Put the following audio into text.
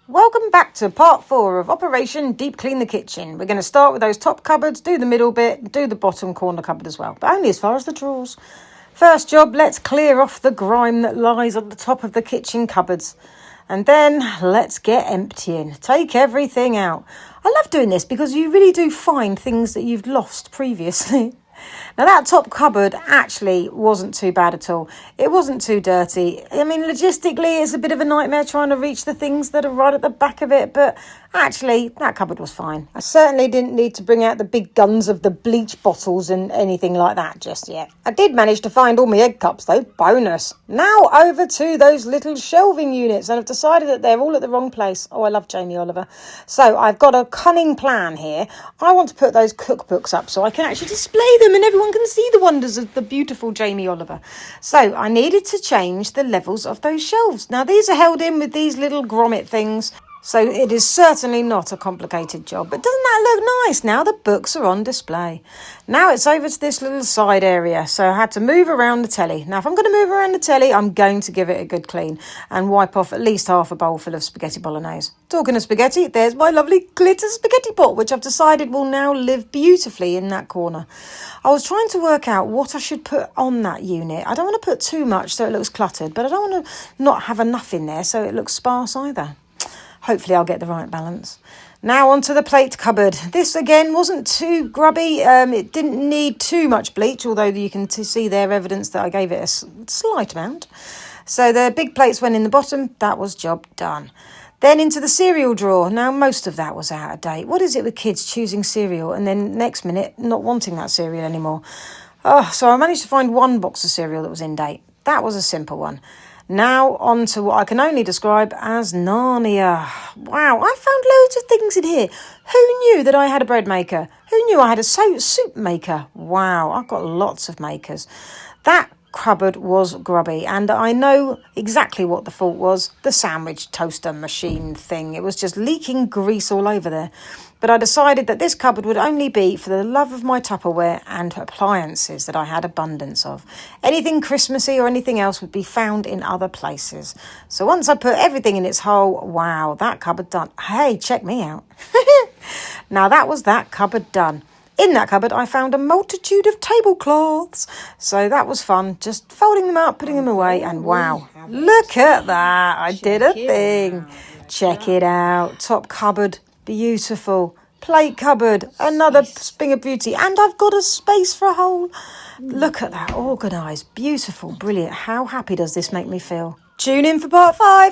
Welcome back to part 4 of Operation Deep Clean the Kitchen. We're going to start with those top cupboards, do the middle bit, do the bottom corner cupboard as well, but only as far as the drawers. First job, let's clear off the grime that lies on the top of the kitchen cupboards. And then let's get emptying. Take everything out. I love doing this because you really do find things that you've lost previously. Now that top cupboard actually wasn't too bad at all. It wasn't too dirty. I mean, logistically, it's a bit of a nightmare trying to reach the things that are right at the back of it, but actually, that cupboard was fine. I certainly didn't need to bring out the big guns of the bleach bottles and anything like that just yet. I did manage to find all my egg cups though, bonus. Now over to those little shelving units, and I've decided that they're all at the wrong place. Oh, I love Jamie Oliver. So I've got a cunning plan here. I want to put those cookbooks up so I can actually display them and everyone can see the wonders of the beautiful Jamie Oliver. So I needed to change the levels of those shelves. Now these are held in with these little grommet things, so it is certainly not a complicated job. But doesn't that look nice? Now the books are on display. Now it's over to this little side area, so I had to move around the telly. Now if I'm going to move around the telly, I'm going to give it a good clean and wipe off at least half a bowl full of spaghetti bolognese. Talking of spaghetti, there's my lovely glitter spaghetti pot, which I've decided will now live beautifully in that corner. I was trying to work out what I should put on that unit. I don't want to put too much so it looks cluttered, but I don't want to not have enough in there so it looks sparse either. Hopefully I'll get the right balance. Now onto the plate cupboard. This again wasn't too grubby. It didn't need too much bleach, although you can see there evidence that I gave it a slight amount. So the big plates went in the bottom. That was job done. Then into the cereal drawer. Now most of that was out of date. What is it with kids choosing cereal and then next minute not wanting that cereal anymore? So I managed to find one box of cereal that was in date. That was a simple one. Now on to what I can only describe as Narnia. Wow, I found loads of things in here. Who knew that I had a bread maker? Who knew I had a soup maker? Wow, I've got lots of makers. That cupboard was grubby, and I know exactly what the fault was. The sandwich toaster machine thing. It was just leaking grease all over there. But I decided that this cupboard would only be for the love of my Tupperware and appliances that I had abundance of. Anything Christmassy or anything else would be found in other places. So once I put everything in its hole, wow, that cupboard done. Hey, check me out. Now that was that cupboard done. In that cupboard, I found a multitude of tablecloths. So that was fun, just folding them up, putting them away, and wow, look at that. I did a thing. Check it out. Top cupboard, beautiful. Plate cupboard, another spring of beauty. And I've got a space for a hole. Look at that, organised, beautiful, brilliant. How happy does this make me feel? Tune in for part 5.